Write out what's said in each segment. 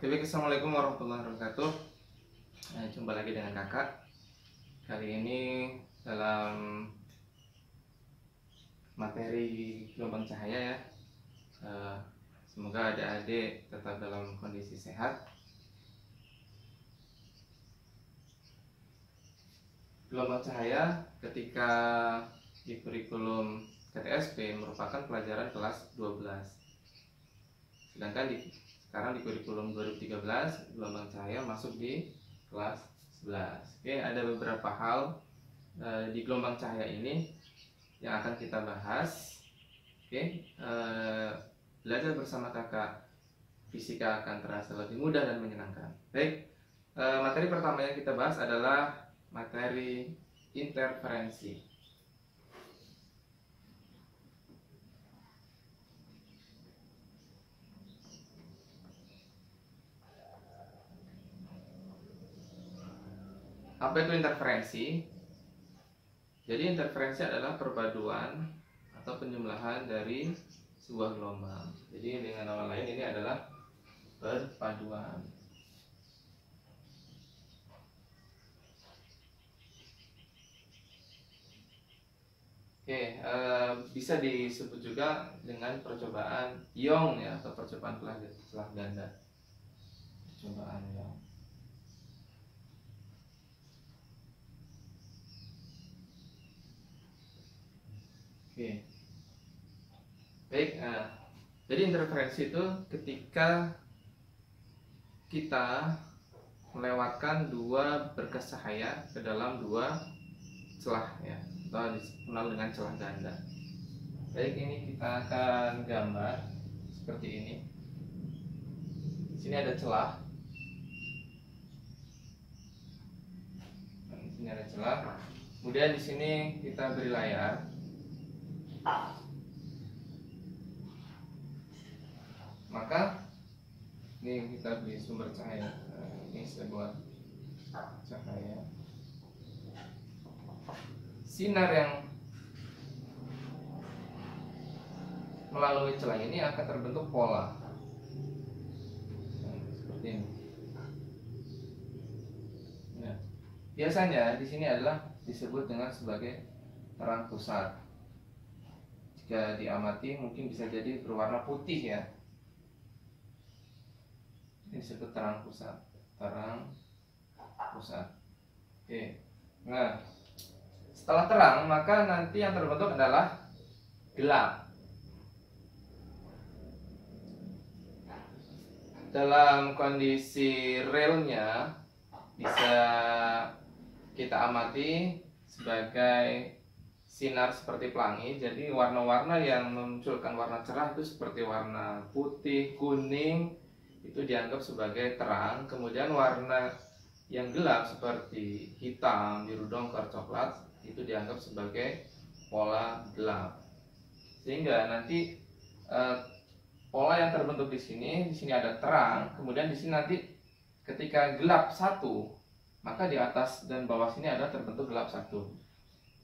Oke, baik, assalamualaikum warahmatullahi wabarakatuh. Jumpa lagi dengan kakak. Kali ini dalam materi gelombang cahaya ya. Semoga adik-adik tetap dalam kondisi sehat. Gelombang cahaya ketika di kurikulum KTSP merupakan pelajaran kelas 12. Sedangkan sekarang di kurikulum 2013 gelombang cahaya masuk di kelas 11. Oke, ada beberapa hal di gelombang cahaya ini yang akan kita bahas. Oke, belajar bersama kakak fisika akan terasa lebih mudah dan menyenangkan. Baik, materi pertama yang kita bahas adalah materi interferensi. Apa itu interferensi? Jadi interferensi adalah perpaduan atau penjumlahan dari sebuah gelombang. Jadi dengan nama lain ini adalah perpaduan. Oke, bisa disebut juga dengan percobaan Young ya, atau percobaan telah ganda. Percobaan Young. Oke. Baik, jadi interferensi itu ketika kita melewatkan dua berkas cahaya ke dalam dua celah ya, atau dikenal dengan celah ganda. Baik, ini kita akan gambar seperti ini. Di sini ada celah. Di sini ada celah. Kemudian di sini kita beri layar. Maka ini kita beri sumber cahaya. Ini saya buat cahaya. Sinar yang melalui celah ini akan terbentuk pola. Seperti ini. Nah, biasanya di sini adalah disebut dengan sebagai terang pusat. Jika diamati mungkin bisa jadi berwarna putih ya. Ini disebut terang pusat. Terang pusat. Oke. Nah, setelah terang maka nanti yang terbentuk adalah gelap. Dalam kondisi realnya bisa kita amati sebagai sinar seperti pelangi. Jadi warna-warna yang memunculkan warna cerah itu seperti warna putih, kuning, itu dianggap sebagai terang. Kemudian warna yang gelap seperti hitam, biru dongker, coklat itu dianggap sebagai pola gelap. Sehingga nanti pola yang terbentuk di sini ada terang, kemudian di sini nanti ketika gelap satu, maka di atas dan bawah sini ada terbentuk gelap satu.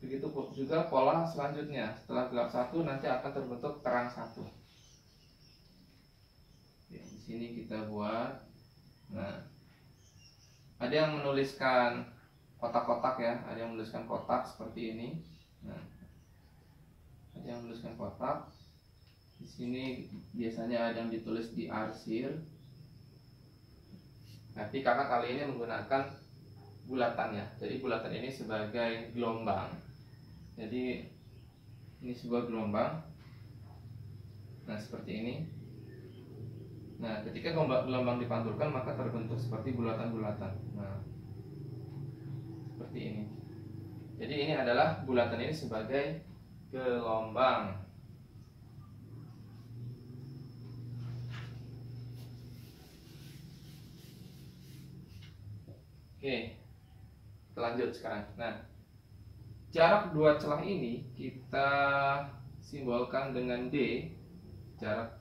Begitu juga pola selanjutnya, setelah gelap satu nanti akan terbentuk terang satu. Di sini kita buat. Nah, ada yang menuliskan kotak-kotak ya, ada yang menuliskan kotak seperti ini. Nah, ada yang menuliskan kotak. Di sini biasanya ada yang ditulis di arsir. Tapi kakak kali ini menggunakan bulatannya. Jadi bulatan ini sebagai gelombang. Jadi ini sebuah gelombang. Nah, seperti ini. Nah, ketika gelombang dipantulkan maka terbentuk seperti bulatan-bulatan. Nah, seperti ini. Jadi ini adalah bulatan ini sebagai gelombang. Oke, kita lanjut sekarang. Nah, jarak dua celah ini kita simbolkan dengan D, jarak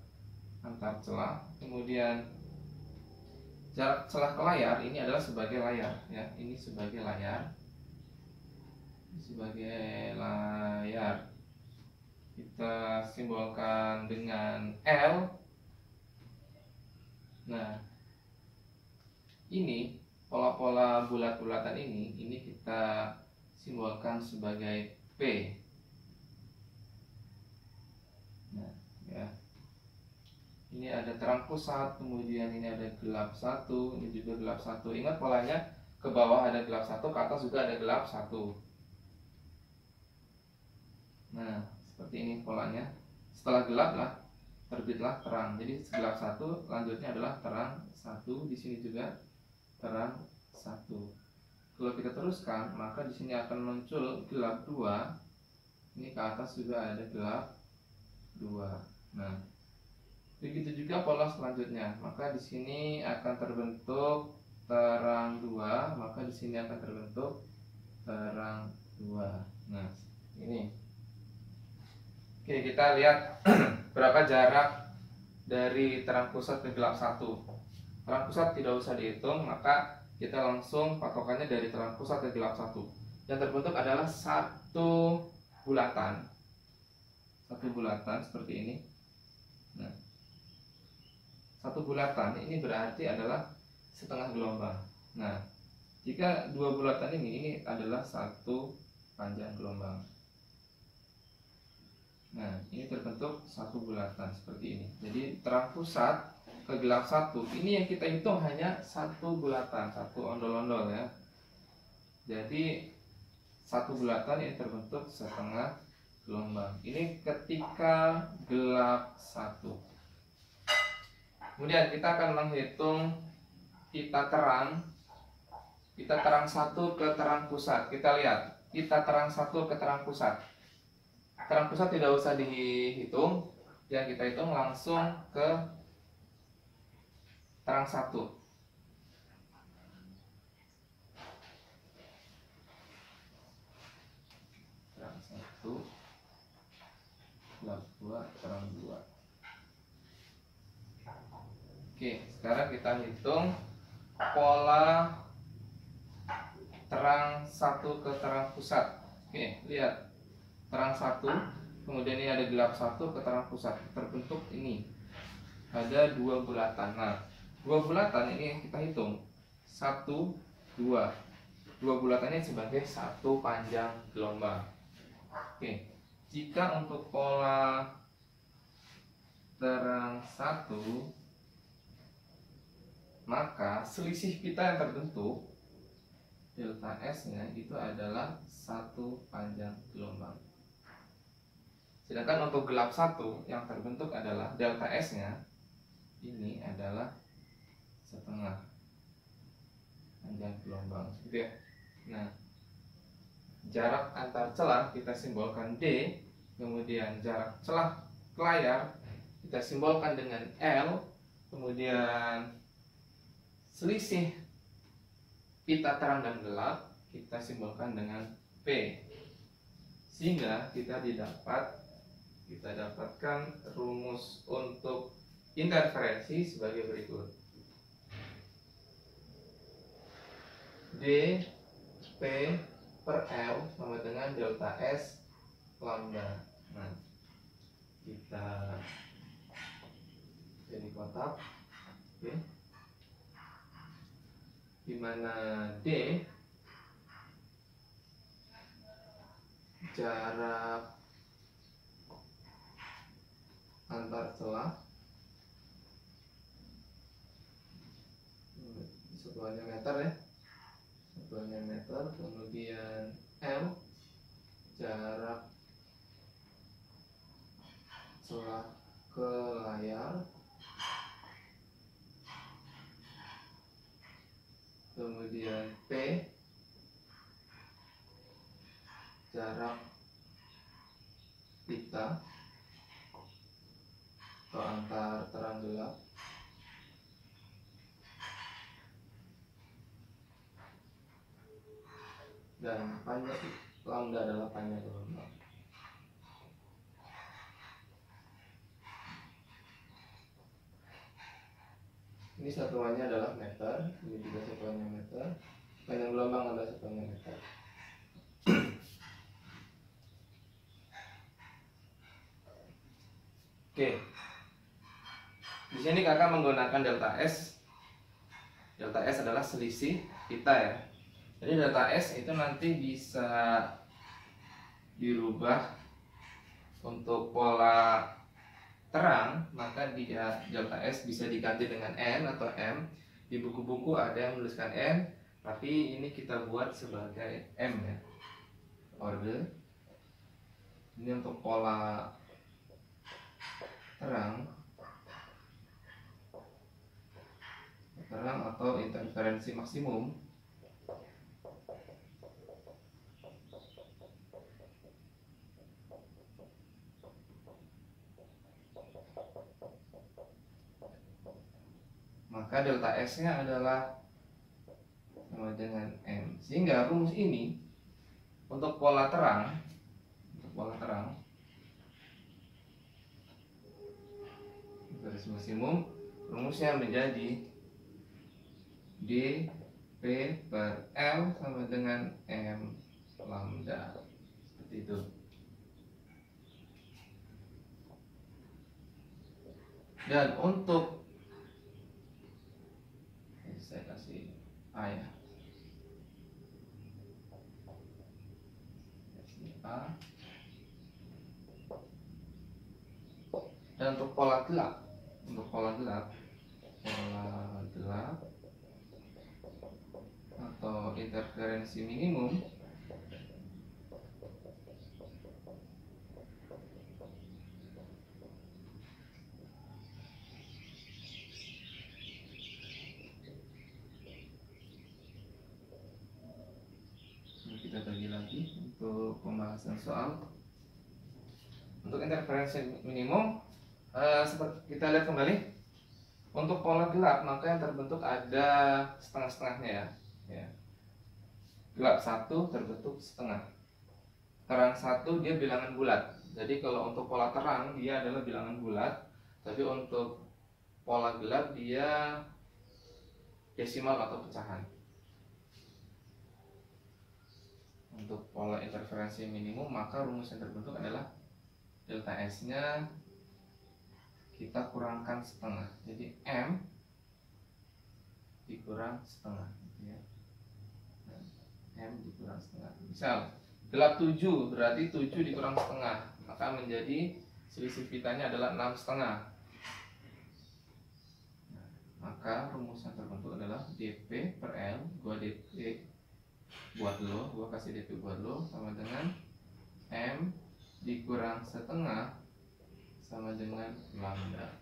antar celah. Kemudian jarak celah ke layar ini adalah sebagai layar ya, ini sebagai layar. Sebagai layar kita simbolkan dengan L. Nah, ini pola-pola bulat-bulatan ini kita simbolkan sebagai P. Nah, ya. Ini ada terang pusat, kemudian ini ada gelap satu, ini juga gelap satu. Ingat polanya, ke bawah ada gelap satu, ke atas juga ada gelap satu. Nah, seperti ini polanya. Setelah gelap lah, terbitlah terang. Jadi gelap satu, lanjutnya adalah terang satu. Di sini juga terang satu. Kalau kita teruskan, maka di sini akan muncul gelap dua. Ini ke atas juga ada gelap dua. Nah, begitu juga pola selanjutnya. Maka di sini akan terbentuk terang dua, maka di sini akan terbentuk terang dua. Nah, ini. Oke, kita lihat berapa jarak dari terang pusat ke gelap satu. Terang pusat tidak usah dihitung, maka kita langsung patokannya dari terang pusat ke gelap satu. Yang terbentuk adalah satu bulatan. Satu bulatan seperti ini. Nah, satu bulatan ini berarti adalah setengah gelombang. Nah, jika dua bulatan ini adalah satu panjang gelombang. Nah, ini terbentuk satu bulatan seperti ini. Jadi terang pusat ke gelap satu, ini yang kita hitung hanya satu bulatan, satu ondol-ondol ya. Jadi satu bulatan ini terbentuk setengah gelombang. Ini ketika gelap satu. Kemudian kita akan menghitung pita terang satu ke terang pusat. Kita lihat pita terang satu ke terang pusat. Terang pusat tidak usah dihitung, yang kita hitung langsung ke terang satu. Terang satu, gelap dua, terang dua. Oke, sekarang kita hitung pola terang satu ke terang pusat. Oke, lihat. Terang satu, kemudian ini ada gelap satu ke terang pusat, terbentuk ini ada dua bulatan. Nah, dua bulatan ini kita hitung satu, dua. Dua bulatan ini sebagai satu panjang gelombang. Oke, jika untuk pola terang satu, maka selisih pita yang terbentuk delta S-nya itu adalah satu panjang gelombang. Sedangkan untuk gelap satu yang terbentuk adalah delta S-nya ini adalah setengah panjang gelombang, gitu ya. Nah, jarak antar celah kita simbolkan D, kemudian jarak celah ke layar kita simbolkan dengan L, kemudian selisih pita terang dan gelap kita simbolkan dengan P, sehingga kita dapatkan rumus untuk interferensi sebagai berikut. D P per L sama dengan delta S lambda. Nah, kita jadi kotak, oke. Di mana D jarak antar celah, satuannya meter ya, satuannya meter. Kemudian L jarak celah ke layar, kemudian P jarak pita atau antar terang gelap, dan panjang lambda adalah panjang gelombang. Ini satuannya adalah meter, ini juga satuannya meter. Panjang gelombang adalah satuannya meter. Oke. Di sini kakak menggunakan delta S Delta S adalah selisih pita ya. Jadi delta S itu nanti bisa dirubah untuk pola terang, maka delta S bisa diganti dengan N atau M. Di buku-buku ada yang menuliskan N, tapi ini kita buat sebagai M ya. Orde. Ini untuk pola terang atau interferensi maksimum. Maka delta S-nya adalah sama dengan M. Sehingga rumus ini untuk pola terang, garis maksimum, rumusnya menjadi dP per L sama dengan M lambda. Seperti itu. Dan untuk saya kasih A ya. A. Dan untuk pola gelap, atau interferensi minimum, kita bagi lagi untuk pembahasan soal. Untuk interferensi minimum, seperti kita lihat kembali, untuk pola gelap maka yang terbentuk ada setengah-setengahnya ya. Gelap 1 terbentuk setengah, terang 1 dia bilangan bulat. Jadi kalau untuk pola terang dia adalah bilangan bulat, tapi untuk pola gelap dia desimal atau pecahan. Untuk pola interferensi minimum maka rumus yang terbentuk adalah delta S-nya kita kurangkan setengah. Jadi M dikurang setengah ya. M dikurang setengah. Misal gelap 7 berarti 7 dikurang setengah, maka menjadi selisih pitanya adalah 6 setengah. Maka rumus yang terbentuk adalah dP per L. Gua dP buat lo, gua kasih dP buat lo sama dengan M dikurang setengah sama dengan lambda.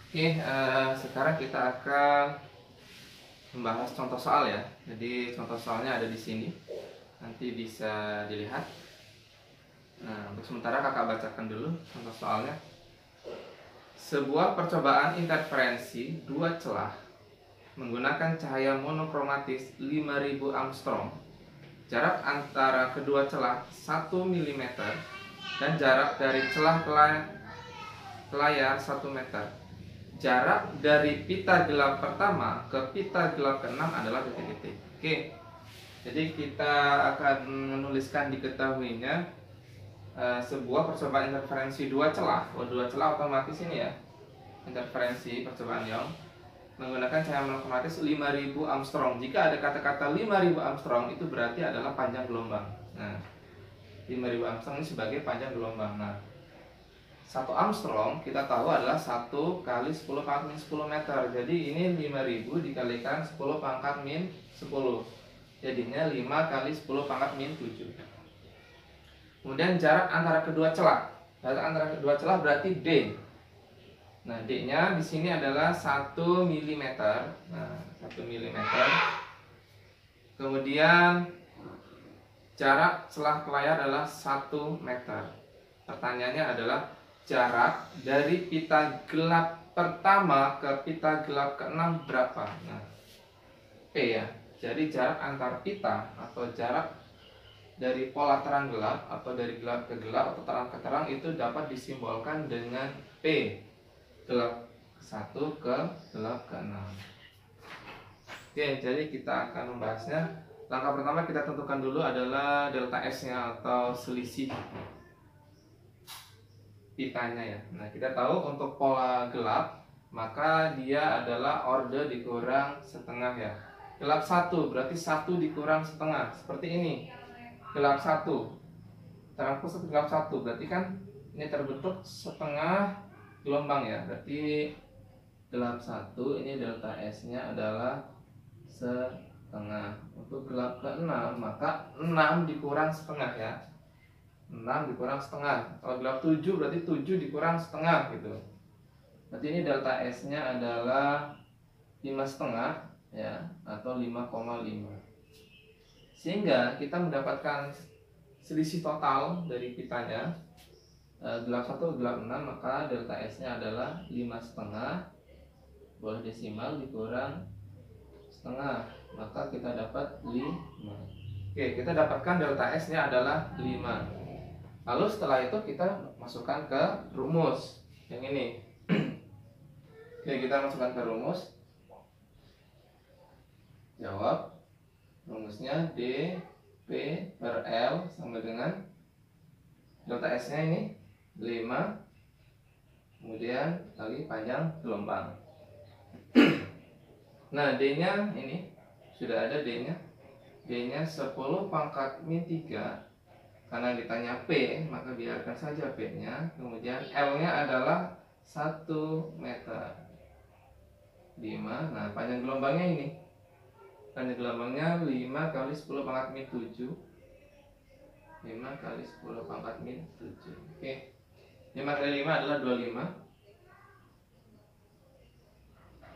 Oke, sekarang kita akan membahas contoh soal ya. Jadi contoh soalnya ada di sini, nanti bisa dilihat. Nah, untuk sementara kakak bacakan dulu contoh soalnya. Sebuah percobaan interferensi dua celah menggunakan cahaya monokromatis 5000 Armstrong. Jarak antara kedua celah 1 mm dan jarak dari celah ke layar 1 meter. Jarak dari pita gelap pertama ke pita gelap ke-6 adalah titik-titik. Oke. Jadi kita akan menuliskan diketahuinya sebuah percobaan interferensi dua celah. Dua celah otomatis ini ya. Interferensi percobaan Young menggunakan cahaya monokromatis 5000 Armstrong. Jika ada kata-kata 5000 Armstrong itu berarti adalah panjang gelombang. Nah, 5000 Armstrong ini sebagai panjang gelombang. Nah, 1 Armstrong kita tahu adalah 1 kali 10 pangkat min 10 meter. Jadi ini 5000 dikalikan 10 pangkat min 10. Jadinya 5 kali 10 pangkat min 7. Kemudian jarak antara kedua celah. Jarak antara kedua celah berarti D. Nah, D-nya di sini adalah 1 mm. Nah, 1 mm. Kemudian jarak celah ke layar adalah 1 meter. Pertanyaannya adalah jarak dari pita gelap pertama ke pita gelap ke-6 berapa? Nah, P ya. Jadi jarak antar pita atau jarak dari pola terang gelap atau dari gelap ke gelap atau terang ke terang itu dapat disimbolkan dengan P. Gelap 1 ke gelap ke-6. Oke, jadi kita akan membahasnya. Langkah pertama kita tentukan dulu adalah delta S-nya atau selisih pitanya ya. Nah, kita tahu untuk pola gelap maka dia adalah orde dikurang setengah ya. Gelap 1 berarti 1 dikurang setengah. Seperti ini. Gelap 1 terang pusat gelap 1 berarti kan ini terbentuk setengah gelombang ya. Berarti gelap 1 ini delta S-nya adalah setengah. Untuk gelap ke-6 maka 6 dikurang setengah ya. 6 dikurang setengah. Kalau gelap 7 berarti 7 dikurang setengah gitu. Berarti ini delta S-nya adalah 5,5 ya, atau 5,5. Sehingga kita mendapatkan selisih total dari pitanya gelap 1 gelap 6, maka delta S-nya adalah 5,5 boleh desimal dikurang setengah, maka kita dapat 5. Oke, kita dapatkan delta S-nya adalah 5. Lalu setelah itu kita masukkan ke rumus yang ini. Oke, kita masukkan ke rumus. Jawab. Rumusnya D P per L sama dengan delta S-nya ini 5. Kemudian lagi panjang gelombang. Nah, D-nya ini sudah ada D-nya. D-nya 10 pangkat min 3. Karena ditanya P, maka biarkan saja P-nya. Kemudian L-nya adalah 1 meter 5. Nah, panjang gelombangnya ini. Panjang gelombangnya 5 kali 10 pangkat min 7. 5 kali 10 pangkat min 7. Oke. 5 kali 5 adalah 25.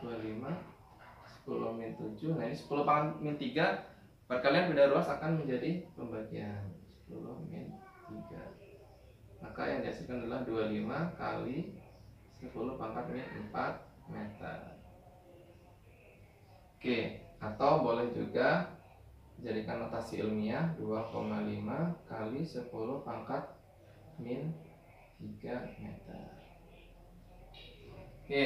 10 min 7. Nah, ini 10 pangkat min 3. Perkalian beda ruas akan menjadi pembagian. 10 min 3. Maka yang dihasilkan adalah 25 kali 10 pangkat min 4 meter. Oke, atau boleh juga jadikan notasi ilmiah 2,5 kali 10 pangkat min 3 meter. Oke.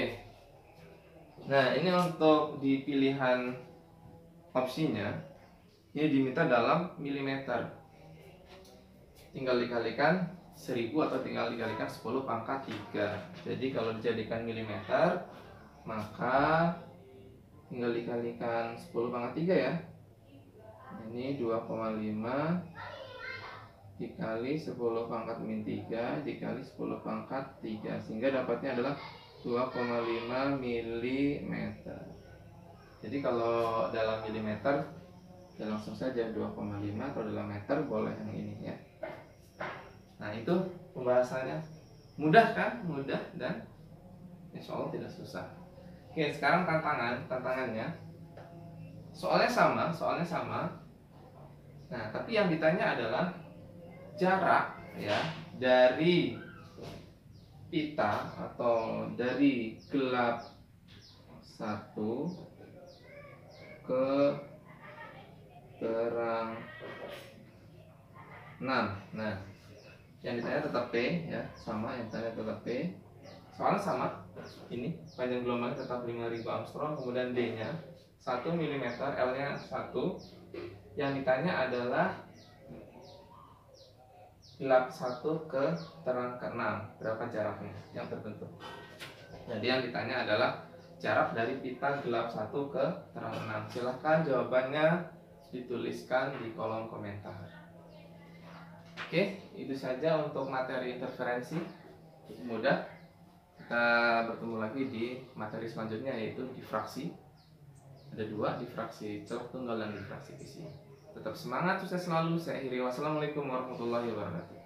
Nah, ini untuk di pilihan opsinya ini diminta dalam milimeter. Tinggal dikalikan 1000 atau tinggal dikalikan 10 pangkat 3. Jadi kalau dijadikan milimeter maka tinggal dikalikan 10 pangkat 3 ya. Ini 2,5 dikali 10 pangkat min 3 dikali 10 pangkat 3, sehingga dapatnya adalah 2,5 mm. Jadi kalau dalam milimeter ya langsung saja 2,5, kalau dalam meter boleh yang ini ya. Nah, itu pembahasannya. Mudah kan? Mudah dan insya Allah tidak susah. Oke, sekarang tantangannya. Soalnya sama. Nah, tapi yang ditanya adalah jarak ya dari pita atau dari gelap 1 ke terang 6. Nah, yang ditanya tetap P ya, sama, yang ditanya tetap P. Soalnya sama. Ini panjang gelombangnya tetap 5000 Armstrong, kemudian D-nya 1 mm, L-nya 1. Yang ditanya adalah gelap 1 ke terang ke-6, berapa jaraknya yang terbentuk. Jadi yang ditanya adalah jarak dari pita gelap 1 ke terang 6. Silahkan jawabannya dituliskan di kolom komentar. Oke, itu saja untuk materi interferensi. Mudah. Kita bertemu lagi di materi selanjutnya, yaitu difraksi. Ada 2, difraksi celah tunggal dan difraksi isi. Tetap semangat, sukses selalu. Saya akhiri. Wassalamualaikum warahmatullahi wabarakatuh.